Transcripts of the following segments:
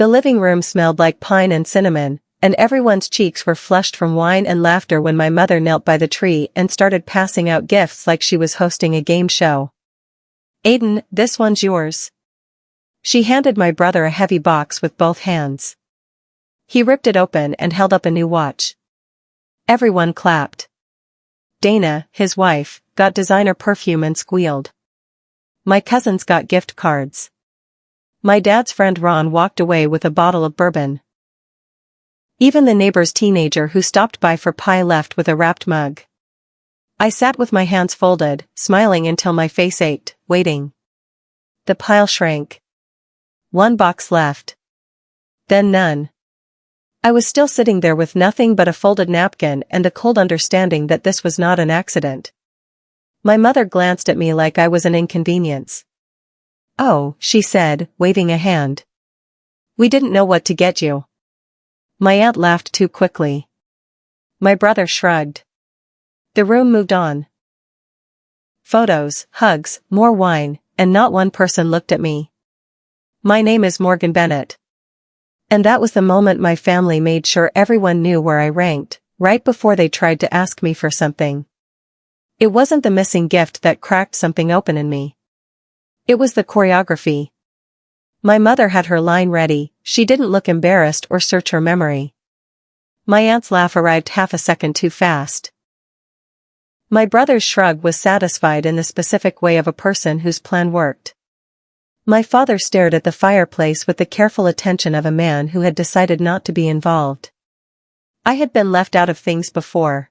The living room smelled like pine and cinnamon, and everyone's cheeks were flushed from wine and laughter when my mother knelt by the tree and started passing out gifts like she was hosting a game show. "Aiden, this one's yours." She handed my brother a heavy box with both hands. He ripped it open and held up a new watch. Everyone clapped. Dana, his wife, got designer perfume and squealed. My cousins got gift cards. My dad's friend Ron walked away with a bottle of bourbon. Even the neighbor's teenager who stopped by for pie left with a wrapped mug. I sat with my hands folded, smiling until my face ached, waiting. The pile shrank. One box left. Then none. I was still sitting there with nothing but a folded napkin and the cold understanding that this was not an accident. My mother glanced at me like I was an inconvenience. "Oh," she said, waving a hand. "We didn't know what to get you." My aunt laughed too quickly. My brother shrugged. The room moved on. Photos, hugs, more wine, and not one person looked at me. "My name is Morgan Bennett." And that was the moment my family made sure everyone knew where I ranked, right before they tried to ask me for something. It wasn't the missing gift that cracked something open in me. It was the choreography. My mother had her line ready, she didn't look embarrassed or search her memory. My aunt's laugh arrived half a second too fast. My brother's shrug was satisfied in the specific way of a person whose plan worked. My father stared at the fireplace with the careful attention of a man who had decided not to be involved. I had been left out of things before.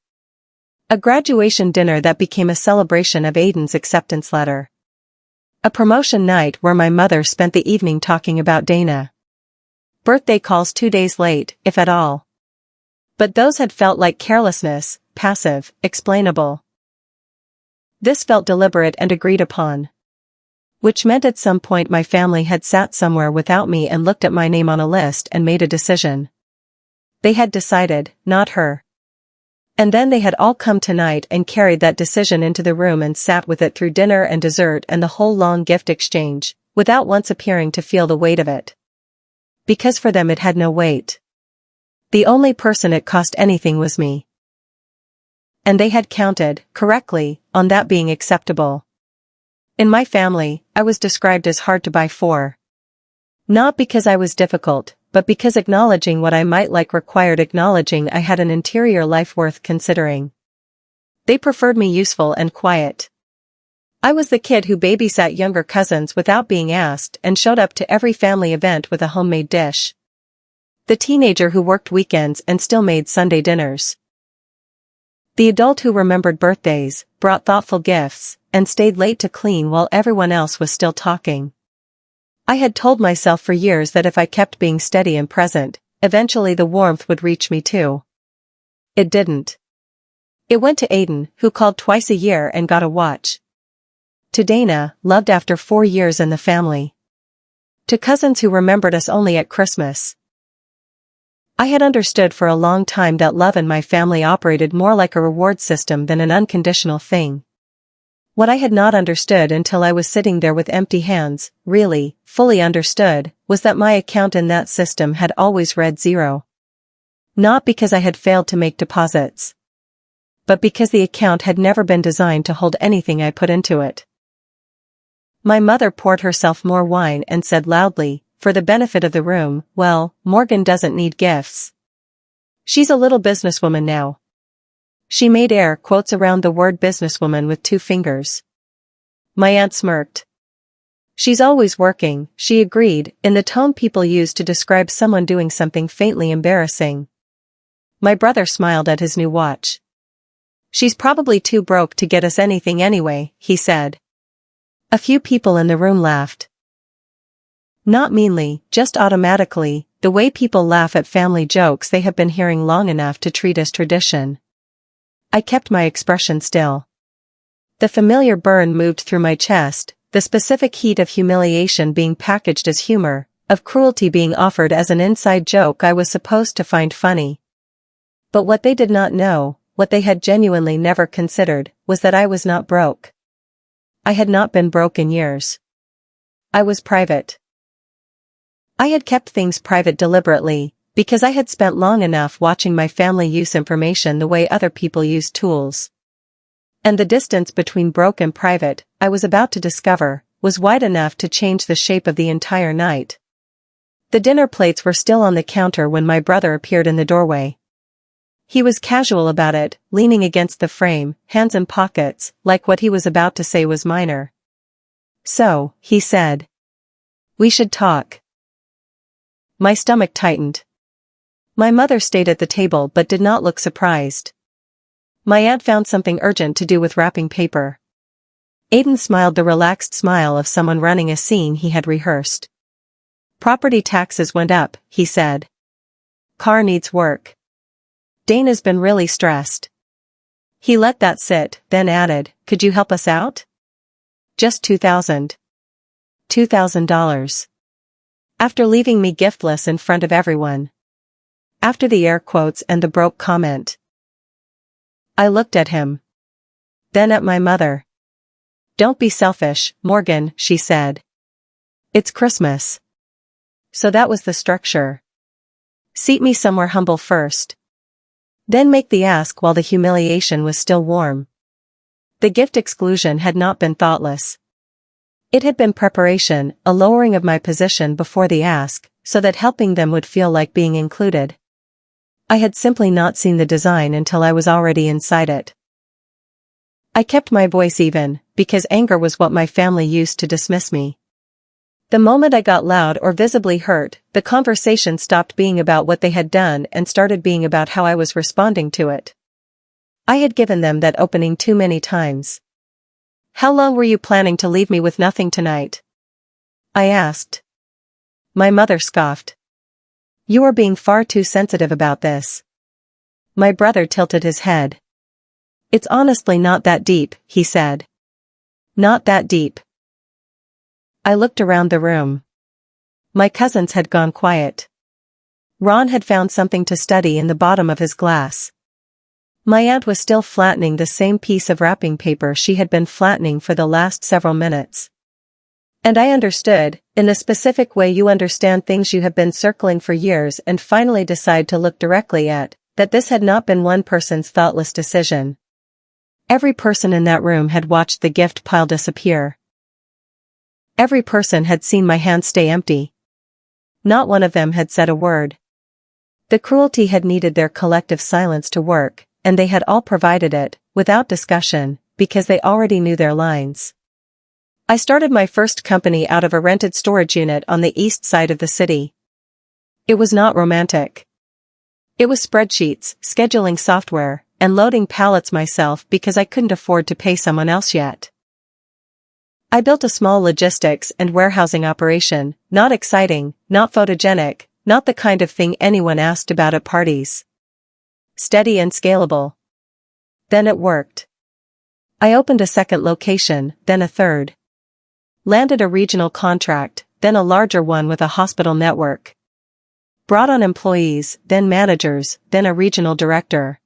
A graduation dinner that became a celebration of Aiden's acceptance letter. A promotion night where my mother spent the evening talking about Dana. Birthday calls 2 days late, if at all. But those had felt like carelessness, passive, explainable. This felt deliberate and agreed upon. Which meant at some point my family had sat somewhere without me and looked at my name on a list and made a decision. They had decided, not her. And then they had all come tonight and carried that decision into the room and sat with it through dinner and dessert and the whole long gift exchange, without once appearing to feel the weight of it. Because for them it had no weight. The only person it cost anything was me. And they had counted, correctly, on that being acceptable. In my family, I was described as hard to buy for. Not because I was difficult, but because acknowledging what I might like required acknowledging I had an interior life worth considering. They preferred me useful and quiet. I was the kid who babysat younger cousins without being asked and showed up to every family event with a homemade dish. The teenager who worked weekends and still made Sunday dinners. The adult who remembered birthdays, brought thoughtful gifts, and stayed late to clean while everyone else was still talking. I had told myself for years that if I kept being steady and present, eventually the warmth would reach me too. It didn't. It went to Aiden, who called twice a year and got a watch. To Dana, loved after 4 years in the family. To cousins who remembered us only at Christmas. I had understood for a long time that love in my family operated more like a reward system than an unconditional thing. What I had not understood until I was sitting there with empty hands, really, fully understood, was that my account in that system had always read 0. Not because I had failed to make deposits. But because the account had never been designed to hold anything I put into it. My mother poured herself more wine and said loudly, for the benefit of the room, "Well, Morgan doesn't need gifts. She's a little businesswoman now." She made air quotes around the word businesswoman with 2 fingers. My aunt smirked. "She's always working," she agreed, in the tone people use to describe someone doing something faintly embarrassing. My brother smiled at his new watch. "She's probably too broke to get us anything anyway," he said. A few people in the room laughed. Not meanly, just automatically, the way people laugh at family jokes they have been hearing long enough to treat as tradition. I kept my expression still. The familiar burn moved through my chest, the specific heat of humiliation being packaged as humor, of cruelty being offered as an inside joke I was supposed to find funny. But what they did not know, what they had genuinely never considered, was that I was not broke. I had not been broke in years. I was private. I had kept things private deliberately, because I had spent long enough watching my family use information the way other people use tools. And the distance between broke and private, I was about to discover, was wide enough to change the shape of the entire night. The dinner plates were still on the counter when my brother appeared in the doorway. He was casual about it, leaning against the frame, hands in pockets, like what he was about to say was minor. "So," he said. "We should talk." My stomach tightened. My mother stayed at the table but did not look surprised. My aunt found something urgent to do with wrapping paper. Aiden smiled the relaxed smile of someone running a scene he had rehearsed. "Property taxes went up," he said. "Car needs work. Dana's been really stressed." He let that sit, then added, "Could you help us out?" "Just $2,000. After leaving me giftless in front of everyone. After the air quotes and the broke comment. I looked at him. Then at my mother. "Don't be selfish, Morgan," she said. "It's Christmas." So that was the structure. Seat me somewhere humble first. Then make the ask while the humiliation was still warm. The gift exclusion had not been thoughtless. It had been preparation, a lowering of my position before the ask, so that helping them would feel like being included. I had simply not seen the design until I was already inside it. I kept my voice even, because anger was what my family used to dismiss me. The moment I got loud or visibly hurt, the conversation stopped being about what they had done and started being about how I was responding to it. I had given them that opening too many times. "How long were you planning to leave me with nothing tonight?" I asked. My mother scoffed. "You are being far too sensitive about this." My brother tilted his head. "It's honestly not that deep," he said. "Not that deep." I looked around the room. My cousins had gone quiet. Ron had found something to study in the bottom of his glass. My aunt was still flattening the same piece of wrapping paper she had been flattening for the last several minutes. And I understood, in the specific way you understand things you have been circling for years and finally decide to look directly at, that this had not been one person's thoughtless decision. Every person in that room had watched the gift pile disappear. Every person had seen my hands stay empty. Not one of them had said a word. The cruelty had needed their collective silence to work, and they had all provided it, without discussion, because they already knew their lines. I started my first company out of a rented storage unit on the east side of the city. It was not romantic. It was spreadsheets, scheduling software, and loading pallets myself because I couldn't afford to pay someone else yet. I built a small logistics and warehousing operation, not exciting, not photogenic, not the kind of thing anyone asked about at parties. Steady and scalable. Then it worked. I opened a second location, then a third. Landed a regional contract, then a larger one with a hospital network. Brought on employees, then managers, then a regional director.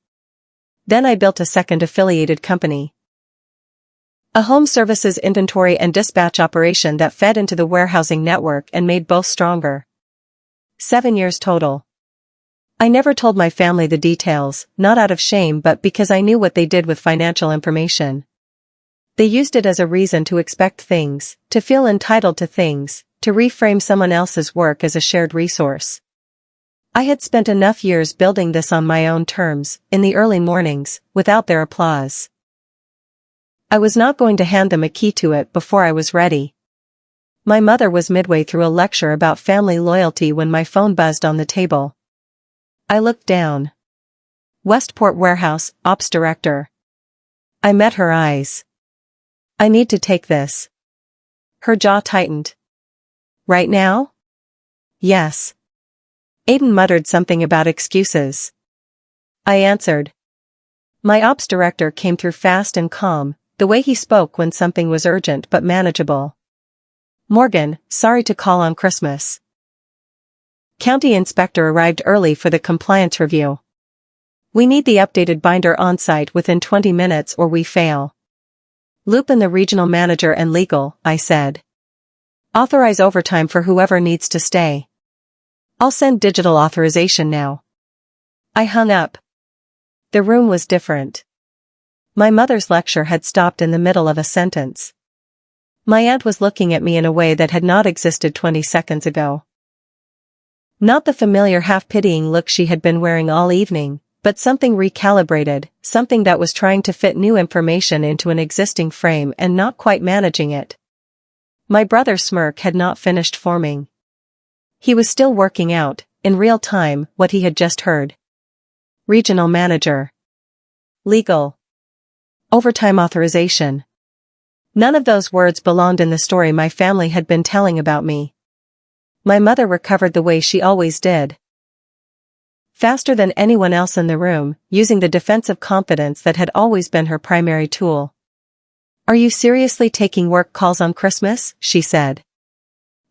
Then I built a second affiliated company. A home services inventory and dispatch operation that fed into the warehousing network and made both stronger. 7 years total. I never told my family the details, not out of shame but because I knew what they did with financial information. They used it as a reason to expect things, to feel entitled to things, to reframe someone else's work as a shared resource. I had spent enough years building this on my own terms, in the early mornings, without their applause. I was not going to hand them a key to it before I was ready. My mother was midway through a lecture about family loyalty when my phone buzzed on the table. I looked down. Westport Warehouse, Ops Director. I met her eyes. "I need to take this." Her jaw tightened. "Right now?" "Yes." Aiden muttered something about excuses. I answered. My ops director came through fast and calm, the way he spoke when something was urgent but manageable. "Morgan, sorry to call on Christmas." County inspector arrived early for the compliance review. "We need the updated binder on-site within 20 minutes or we fail." "Loop in the regional manager and legal," I said. "Authorize overtime for whoever needs to stay." I'll send digital authorization now. I hung up. The room was different. My mother's lecture had stopped in the middle of a sentence. My aunt was looking at me in a way that had not existed 20 seconds ago. Not the familiar half-pitying look she had been wearing all evening, but something recalibrated, something that was trying to fit new information into an existing frame and not quite managing it. My brother's smirk had not finished forming. He was still working out, in real time, what he had just heard. Regional manager. Legal. Overtime authorization. None of those words belonged in the story my family had been telling about me. My mother recovered the way she always did. Faster than anyone else in the room, using the defensive confidence that had always been her primary tool. "Are you seriously taking work calls on Christmas?" she said.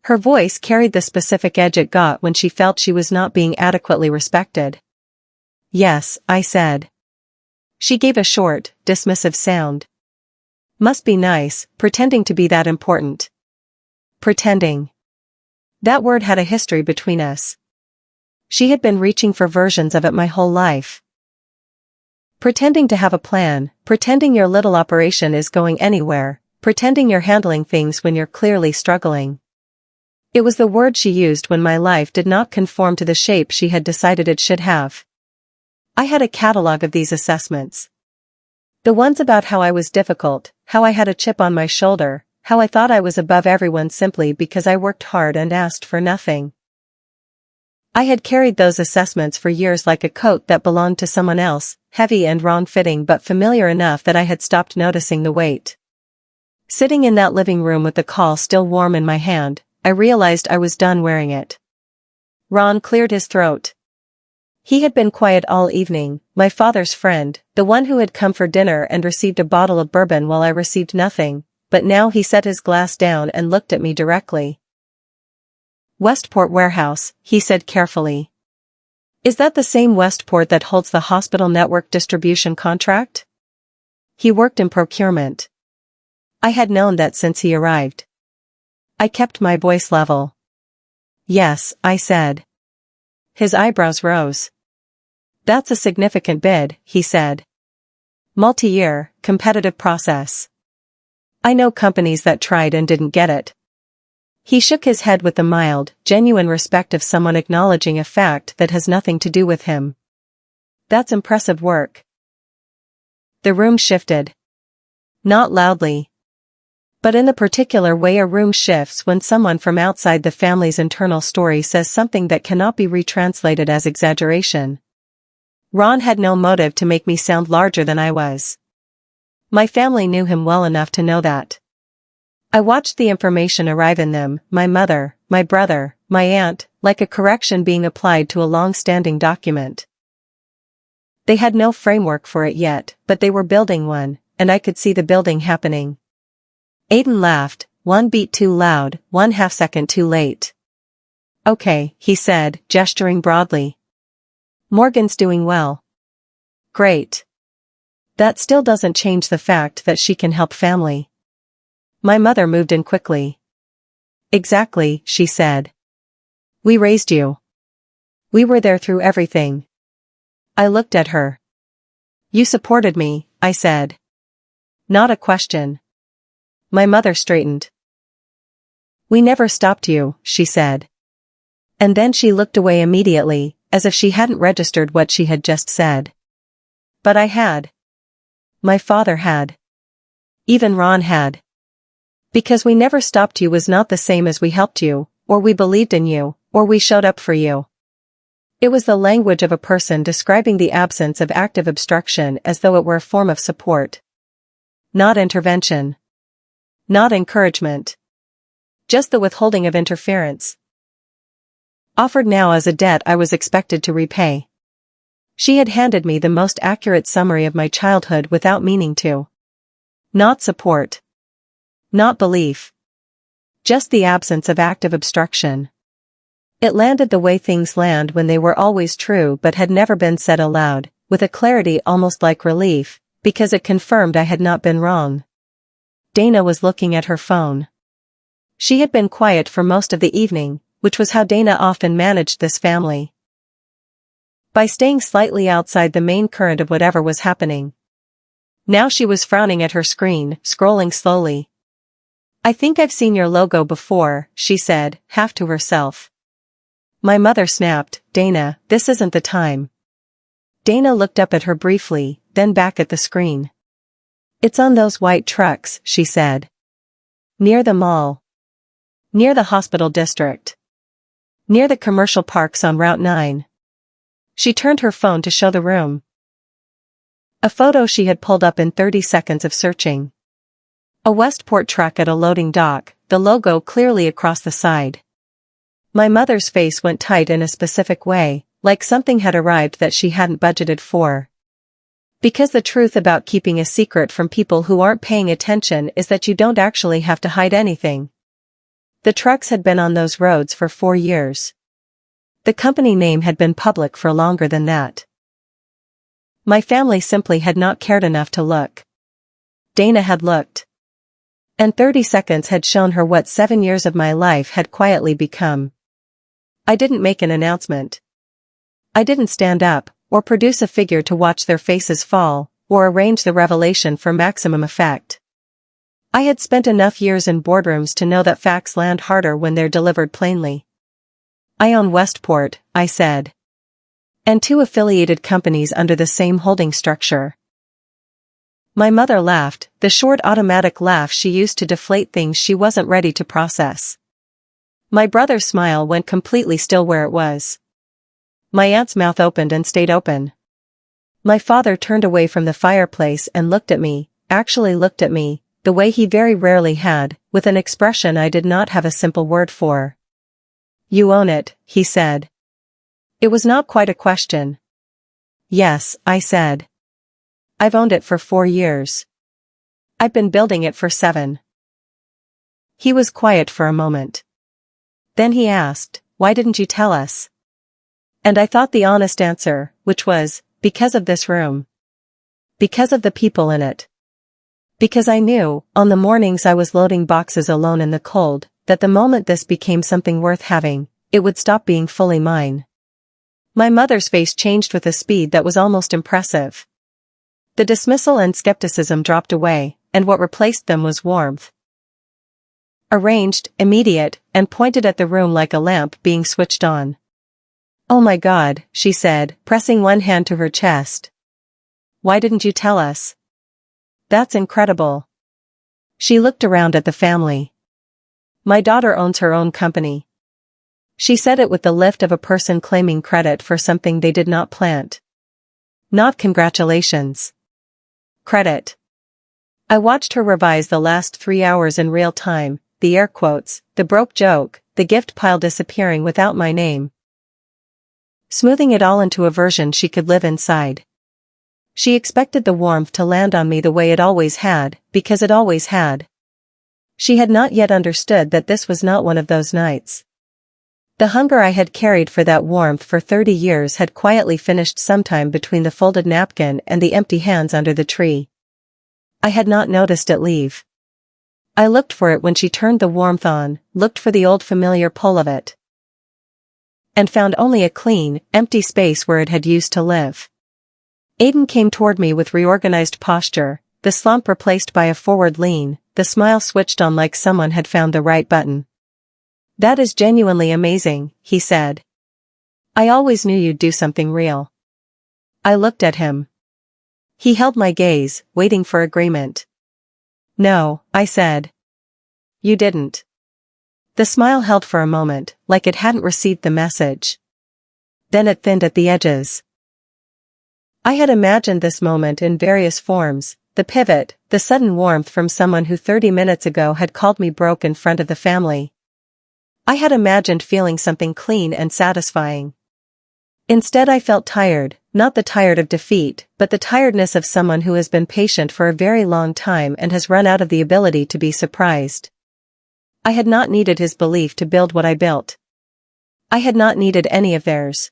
Her voice carried the specific edge it got when she felt she was not being adequately respected. "Yes," I said. She gave a short, dismissive sound. "Must be nice, pretending to be that important." Pretending. That word had a history between us. She had been reaching for versions of it my whole life. Pretending to have a plan, pretending your little operation is going anywhere, pretending you're handling things when you're clearly struggling. It was the word she used when my life did not conform to the shape she had decided it should have. I had a catalog of these assessments. The ones about how I was difficult, how I had a chip on my shoulder, how I thought I was above everyone simply because I worked hard and asked for nothing. I had carried those assessments for years like a coat that belonged to someone else, heavy and wrong-fitting but familiar enough that I had stopped noticing the weight. Sitting in that living room with the call still warm in my hand, I realized I was done wearing it. Ron cleared his throat. He had been quiet all evening, my father's friend, the one who had come for dinner and received a bottle of bourbon while I received nothing, but now he set his glass down and looked at me directly. "Westport Warehouse," he said carefully. "Is that the same Westport that holds the hospital network distribution contract?" He worked in procurement. I had known that since he arrived. I kept my voice level. "Yes," I said. His eyebrows rose. "That's a significant bid," he said. "Multi-year, competitive process. I know companies that tried and didn't get it." He shook his head with the mild, genuine respect of someone acknowledging a fact that has nothing to do with him. "That's impressive work." The room shifted. Not loudly. But in the particular way a room shifts when someone from outside the family's internal story says something that cannot be retranslated as exaggeration. Ron had no motive to make me sound larger than I was. My family knew him well enough to know that. I watched the information arrive in them, my mother, my brother, my aunt, like a correction being applied to a long-standing document. They had no framework for it yet, but they were building one, and I could see the building happening. Aiden laughed, one beat too loud, 1/2 second too late. "Okay," he said, gesturing broadly. "Morgan's doing well." "Great. That still doesn't change the fact that she can help family." My mother moved in quickly. "Exactly," she said. "We raised you. We were there through everything." I looked at her. "You supported me," I said. "Not a question." My mother straightened. "We never stopped you," she said. And then she looked away immediately, as if she hadn't registered what she had just said. But I had. My father had. Even Ron had. Because we never stopped you was not the same as we helped you, or we believed in you, or we showed up for you. It was the language of a person describing the absence of active obstruction as though it were a form of support. Not intervention. Not encouragement. Just the withholding of interference. Offered now as a debt I was expected to repay. She had handed me the most accurate summary of my childhood without meaning to. Not support. Not belief. Just the absence of active obstruction. It landed the way things land when they were always true but had never been said aloud, with a clarity almost like relief, because it confirmed I had not been wrong. Dana was looking at her phone. She had been quiet for most of the evening, which was how Dana often managed this family. By staying slightly outside the main current of whatever was happening. Now she was frowning at her screen, scrolling slowly. "I think I've seen your logo before," she said, half to herself. My mother snapped, "Dana, this isn't the time." Dana looked up at her briefly, then back at the screen. "It's on those white trucks," she said. "Near the mall. Near the hospital district. Near the commercial parks on Route 9. She turned her phone to show the room. A photo she had pulled up in 30 seconds of searching. A Westport truck at a loading dock, the logo clearly across the side. My mother's face went tight in a specific way, like something had arrived that she hadn't budgeted for. Because the truth about keeping a secret from people who aren't paying attention is that you don't actually have to hide anything. The trucks had been on those roads for 4 years. The company name had been public for longer than that. My family simply had not cared enough to look. Dana had looked. And 30 seconds had shown her what 7 years of my life had quietly become. I didn't make an announcement. I didn't stand up, or produce a figure to watch their faces fall, or arrange the revelation for maximum effect. I had spent enough years in boardrooms to know that facts land harder when they're delivered plainly. "I own Westport," I said. "And 2 affiliated companies under the same holding structure." My mother laughed, the short automatic laugh she used to deflate things she wasn't ready to process. My brother's smile went completely still where it was. My aunt's mouth opened and stayed open. My father turned away from the fireplace and looked at me, actually looked at me, the way he very rarely had, with an expression I did not have a simple word for. "You own it," he said. It was not quite a question. "Yes," I said. "I've owned it for 4 years. I've been building it for 7. He was quiet for a moment. Then he asked, "Why didn't you tell us?" And I thought the honest answer, which was, because of this room. Because of the people in it. Because I knew, on the mornings I was loading boxes alone in the cold, that the moment this became something worth having, it would stop being fully mine. My mother's face changed with a speed that was almost impressive. The dismissal and skepticism dropped away, and what replaced them was warmth. Arranged, immediate, and pointed at the room like a lamp being switched on. "Oh my God," she said, pressing one hand to her chest. "Why didn't you tell us? That's incredible." She looked around at the family. "My daughter owns her own company." She said it with the lift of a person claiming credit for something they did not plant. Not congratulations. Credit. I watched her revise the last 3 hours in real time, the air quotes, the broke joke, the gift pile disappearing without my name. Smoothing it all into a version she could live inside. She expected the warmth to land on me the way it always had, because it always had. She had not yet understood that this was not one of those nights. The hunger I had carried for that warmth for 30 years had quietly finished sometime between the folded napkin and the empty hands under the tree. I had not noticed it leave. I looked for it when she turned the warmth on, looked for the old familiar pull of it. And found only a clean, empty space where it had used to live. Aiden came toward me with reorganized posture, the slump replaced by a forward lean, the smile switched on like someone had found the right button. "That is genuinely amazing," he said. "I always knew you'd do something real." I looked at him. He held my gaze, waiting for agreement. "No," I said. "You didn't." The smile held for a moment, like it hadn't received the message. Then it thinned at the edges. I had imagined this moment in various forms, the pivot, the sudden warmth from someone who 30 minutes ago had called me broke in front of the family. I had imagined feeling something clean and satisfying. Instead I felt tired, not the tired of defeat, but the tiredness of someone who has been patient for a very long time and has run out of the ability to be surprised. I had not needed his belief to build what I built. I had not needed any of theirs.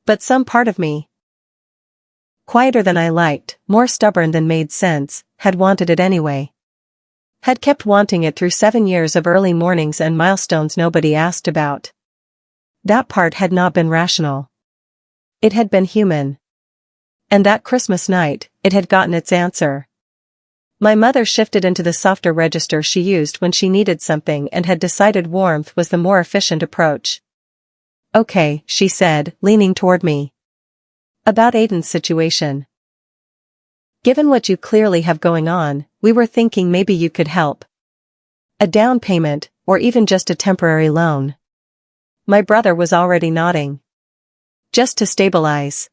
But some part of me, quieter than I liked, more stubborn than made sense, had wanted it anyway. Had kept wanting it through 7 years of early mornings and milestones nobody asked about. That part had not been rational. It had been human. And that Christmas night, it had gotten its answer. My mother shifted into the softer register she used when she needed something and had decided warmth was the more efficient approach. "Okay," she said, leaning toward me. "About Aiden's situation. Given what you clearly have going on, we were thinking maybe you could help. A down payment, or even just a temporary loan." My brother was already nodding. "Just to stabilize."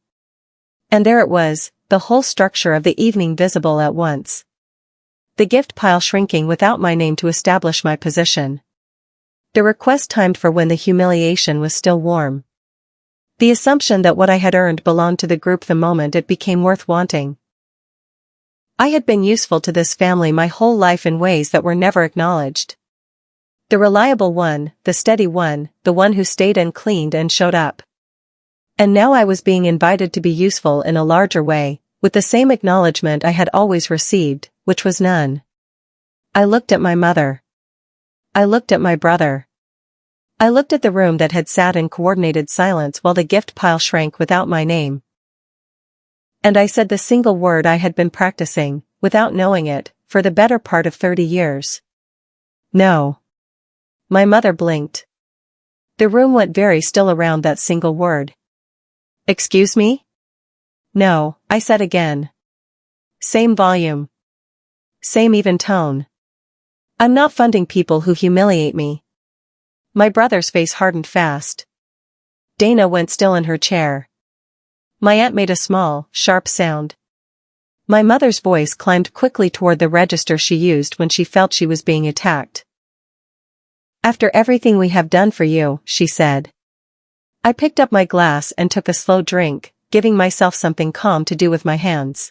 And there it was, the whole structure of the evening visible at once. The gift pile shrinking without my name to establish my position. The request timed for when the humiliation was still warm. The assumption that what I had earned belonged to the group the moment it became worth wanting. I had been useful to this family my whole life in ways that were never acknowledged. The reliable one, the steady one, the one who stayed and cleaned and showed up. And now I was being invited to be useful in a larger way, with the same acknowledgement I had always received, which was none. I looked at my mother. I looked at my brother. I looked at the room that had sat in coordinated silence while the gift pile shrank without my name. And I said the single word I had been practicing, without knowing it, for the better part of 30 years. "No." My mother blinked. The room went very still around that single word. "Excuse me?" "No," I said again. Same volume. Same even tone. "I'm not funding people who humiliate me." My brother's face hardened fast. Dana went still in her chair. My aunt made a small, sharp sound. My mother's voice climbed quickly toward the register she used when she felt she was being attacked. "After everything we have done for you," she said. I picked up my glass and took a slow drink, giving myself something calm to do with my hands.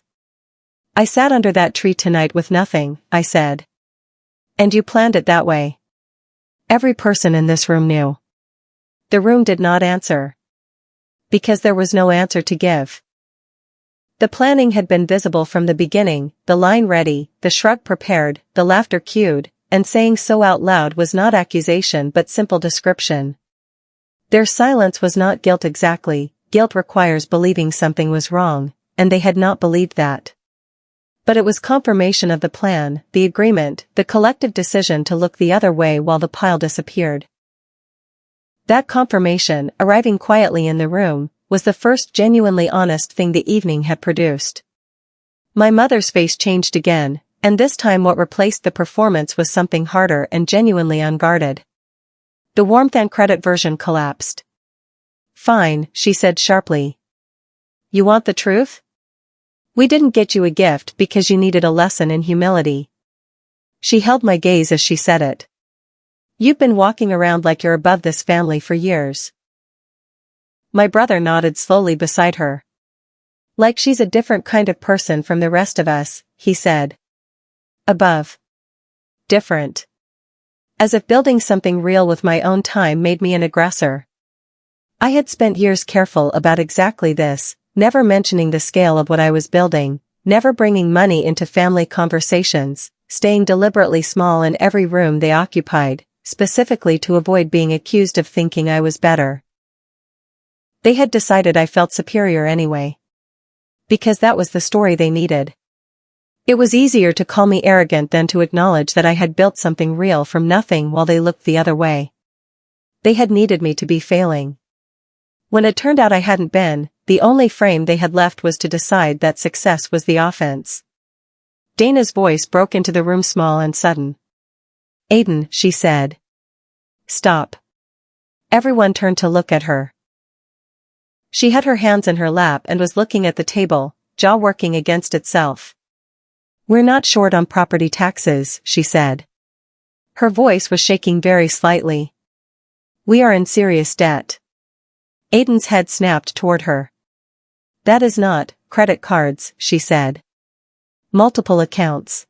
"I sat under that tree tonight with nothing," I said. "And you planned it that way." Every person in this room knew. The room did not answer. Because there was no answer to give. The planning had been visible from the beginning, the line ready, the shrug prepared, the laughter cued, and saying so out loud was not accusation but simple description. Their silence was not guilt exactly. Guilt requires believing something was wrong, and they had not believed that. But it was confirmation of the plan, the agreement, the collective decision to look the other way while the pile disappeared. That confirmation, arriving quietly in the room, was the first genuinely honest thing the evening had produced. My mother's face changed again, and this time what replaced the performance was something harder and genuinely unguarded. The warmth and credit version collapsed. "Fine," she said sharply. "You want the truth? We didn't get you a gift because you needed a lesson in humility." She held my gaze as she said it. "You've been walking around like you're above this family for years." My brother nodded slowly beside her. "Like she's a different kind of person from the rest of us," he said. "Above. Different. As if building something real with my own time made me an aggressor. I had spent years careful about exactly this, never mentioning the scale of what I was building, never bringing money into family conversations, staying deliberately small in every room they occupied, specifically to avoid being accused of thinking I was better. They had decided I felt superior anyway. Because that was the story they needed. It was easier to call me arrogant than to acknowledge that I had built something real from nothing while they looked the other way. They had needed me to be failing. When it turned out I hadn't been, the only frame they had left was to decide that success was the offense. Dana's voice broke into the room small and sudden. "Aiden," she said. "Stop." Everyone turned to look at her. She had her hands in her lap and was looking at the table, jaw working against itself. "We're not short on property taxes," she said. Her voice was shaking very slightly. "We are in serious debt." Aiden's head snapped toward her. "That is not credit cards," she said. "Multiple accounts.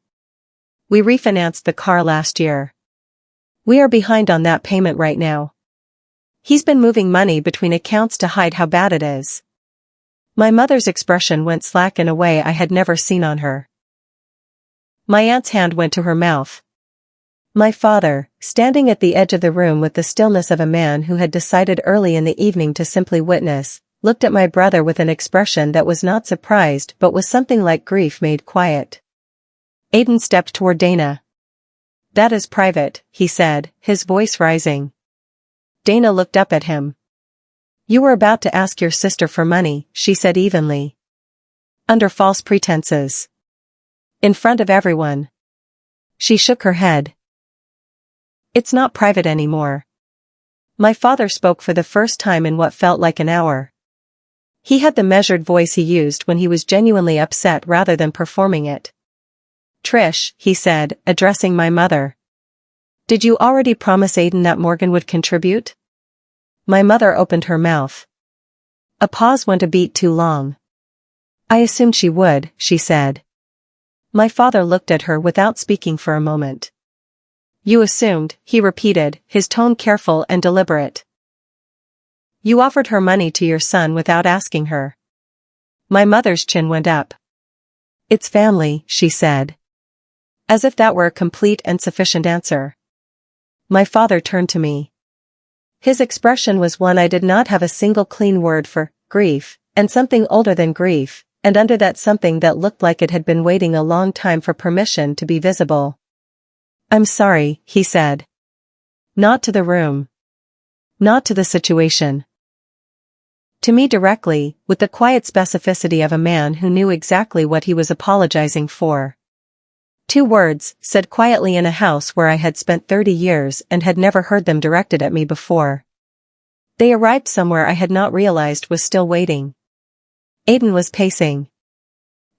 We refinanced the car last year. We are behind on that payment right now. He's been moving money between accounts to hide how bad it is." My mother's expression went slack in a way I had never seen on her. My aunt's hand went to her mouth. My father, standing at the edge of the room with the stillness of a man who had decided early in the evening to simply witness, looked at my brother with an expression that was not surprised but was something like grief made quiet. Aiden stepped toward Dana. "That is private," he said, his voice rising. Dana looked up at him. "You were about to ask your sister for money," she said evenly. "Under false pretenses. In front of everyone." She shook her head. "It's not private anymore." My father spoke for the first time in what felt like an hour. He had the measured voice he used when he was genuinely upset rather than performing it. "Trish," he said, addressing my mother. "Did you already promise Aiden that Morgan would contribute?" My mother opened her mouth. A pause went a beat too long. "I assumed she would," she said. My father looked at her without speaking for a moment. "You assumed," he repeated, his tone careful and deliberate. "You offered her money to your son without asking her." My mother's chin went up. "It's family," she said. As if that were a complete and sufficient answer. My father turned to me. His expression was one I did not have a single clean word for: grief, and something older than grief, and under that something that looked like it had been waiting a long time for permission to be visible. "I'm sorry," he said. "Not to the room. Not to the situation." To me directly, with the quiet specificity of a man who knew exactly what he was apologizing for. 2 words, said quietly in a house where I had spent 30 years and had never heard them directed at me before. They arrived somewhere I had not realized was still waiting. Aiden was pacing.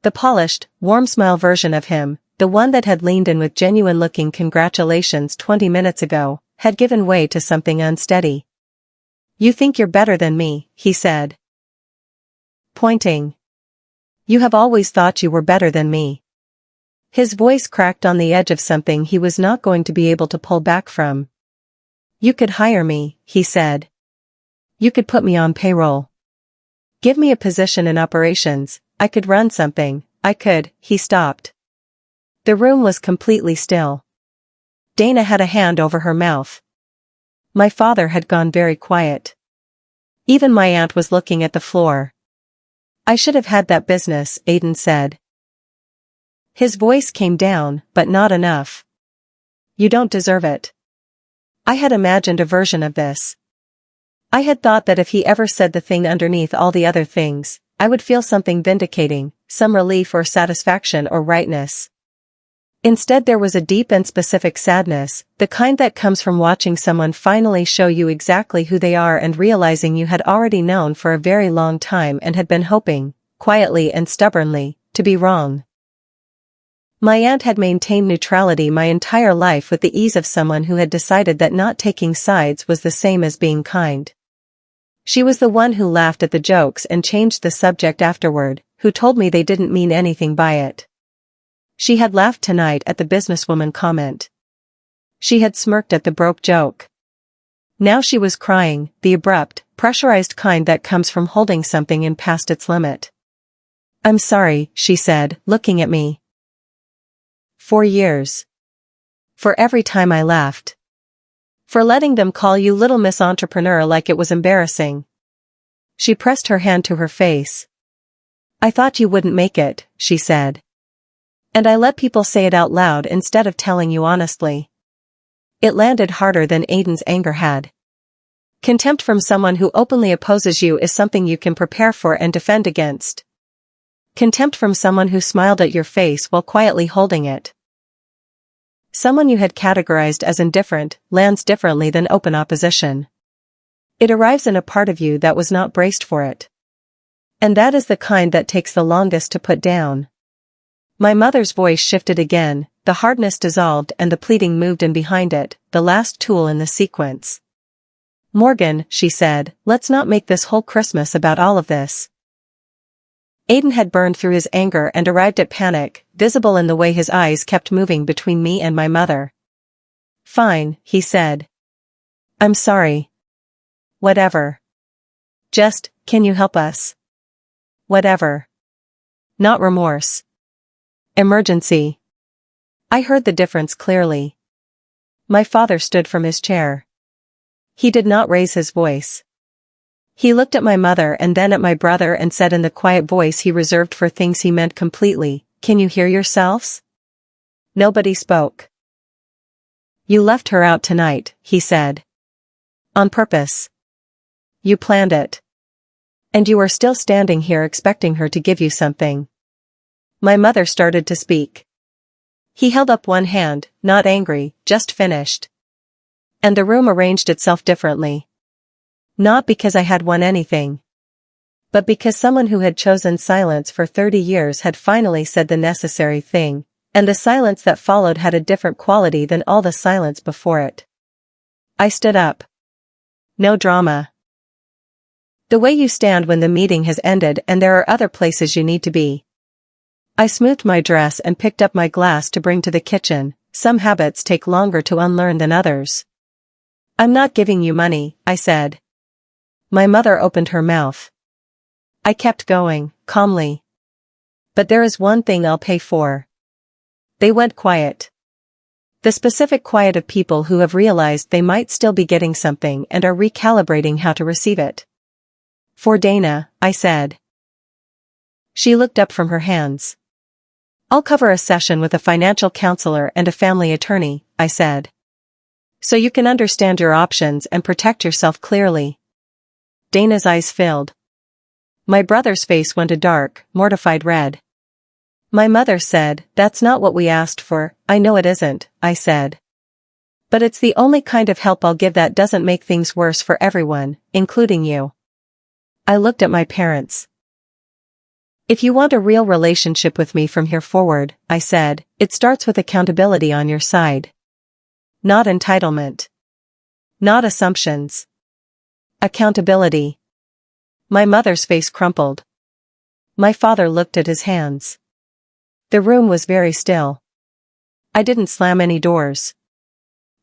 The polished, warm smile version of him, the one that had leaned in with genuine-looking congratulations 20 minutes ago, had given way to something unsteady. "You think you're better than me," he said. Pointing. "You have always thought you were better than me." His voice cracked on the edge of something he was not going to be able to pull back from. "You could hire me," he said. "You could put me on payroll. Give me a position in operations, I could run something, I could." He stopped. The room was completely still. Dana had a hand over her mouth. My father had gone very quiet. Even my aunt was looking at the floor. "I should have had that business," Aiden said. His voice came down, but not enough. "You don't deserve it." I had imagined a version of this. I had thought that if he ever said the thing underneath all the other things, I would feel something vindicating, some relief or satisfaction or rightness. Instead there was a deep and specific sadness, the kind that comes from watching someone finally show you exactly who they are and realizing you had already known for a very long time and had been hoping, quietly and stubbornly, to be wrong. My aunt had maintained neutrality my entire life with the ease of someone who had decided that not taking sides was the same as being kind. She was the one who laughed at the jokes and changed the subject afterward, who told me they didn't mean anything by it. She had laughed tonight at the businesswoman comment. She had smirked at the broke joke. Now she was crying, the abrupt, pressurized kind that comes from holding something in past its limit. "I'm sorry," she said, looking at me. 4 years. For every time I laughed. For letting them call you Little Miss Entrepreneur like it was embarrassing. She pressed her hand to her face. "I thought you wouldn't make it," she said. "And I let people say it out loud instead of telling you honestly." It landed harder than Aiden's anger had. Contempt from someone who openly opposes you is something you can prepare for and defend against. Contempt from someone who smiled at your face while quietly holding it. Someone you had categorized as indifferent lands differently than open opposition. It arrives in a part of you that was not braced for it. And that is the kind that takes the longest to put down. My mother's voice shifted again, the hardness dissolved and the pleading moved in behind it, the last tool in the sequence. "Morgan," she said, "let's not make this whole Christmas about all of this." Aiden had burned through his anger and arrived at panic, visible in the way his eyes kept moving between me and my mother. "Fine," he said. "I'm sorry. Whatever. Just, can you help us? Whatever. Not remorse. Emergency." I heard the difference clearly. My father stood from his chair. He did not raise his voice. He looked at my mother and then at my brother and said in the quiet voice he reserved for things he meant completely, "Can you hear yourselves?" Nobody spoke. "You left her out tonight," he said. "On purpose. You planned it. And you are still standing here expecting her to give you something." My mother started to speak. He held up one hand, not angry, just finished. And the room arranged itself differently. Not because I had won anything. But because someone who had chosen silence for 30 years had finally said the necessary thing, and the silence that followed had a different quality than all the silence before it. I stood up. "No drama. The way you stand when the meeting has ended and there are other places you need to be." I smoothed my dress and picked up my glass to bring to the kitchen. Some habits take longer to unlearn than others. "I'm not giving you money," I said. My mother opened her mouth. I kept going, calmly. "But there is one thing I'll pay for." They went quiet. The specific quiet of people who have realized they might still be getting something and are recalibrating how to receive it. "For Dana," I said. She looked up from her hands. "I'll cover a session with a financial counselor and a family attorney," I said. "So you can understand your options and protect yourself clearly." Dana's eyes filled. My brother's face went a dark, mortified red. My mother said, "That's not what we asked for." "I know it isn't," I said. "But it's the only kind of help I'll give that doesn't make things worse for everyone, including you." I looked at my parents. "If you want a real relationship with me from here forward," I said, "it starts with accountability on your side. Not entitlement. Not assumptions. Accountability." My mother's face crumpled. My father looked at his hands. The room was very still. I didn't slam any doors.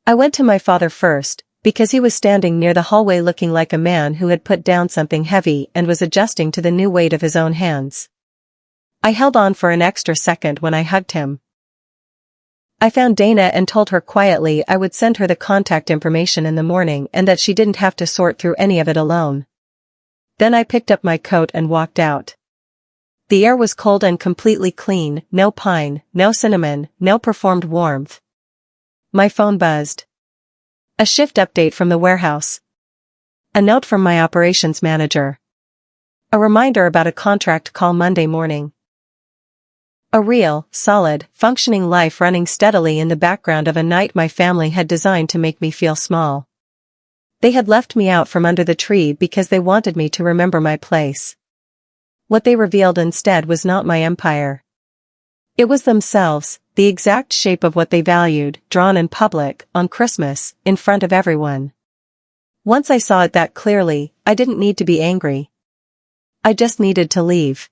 I went to my father first, because he was standing near the hallway looking like a man who had put down something heavy and was adjusting to the new weight of his own hands. I held on for an extra second when I hugged him. I found Dana and told her quietly I would send her the contact information in the morning and that she didn't have to sort through any of it alone. Then I picked up my coat and walked out. The air was cold and completely clean, no pine, no cinnamon, no performed warmth. My phone buzzed. A shift update from the warehouse. A note from my operations manager. A reminder about a contract call Monday morning. A real, solid, functioning life running steadily in the background of a night my family had designed to make me feel small. They had left me out from under the tree because they wanted me to remember my place. What they revealed instead was not my empire. It was themselves, the exact shape of what they valued, drawn in public, on Christmas, in front of everyone. Once I saw it that clearly, I didn't need to be angry. I just needed to leave.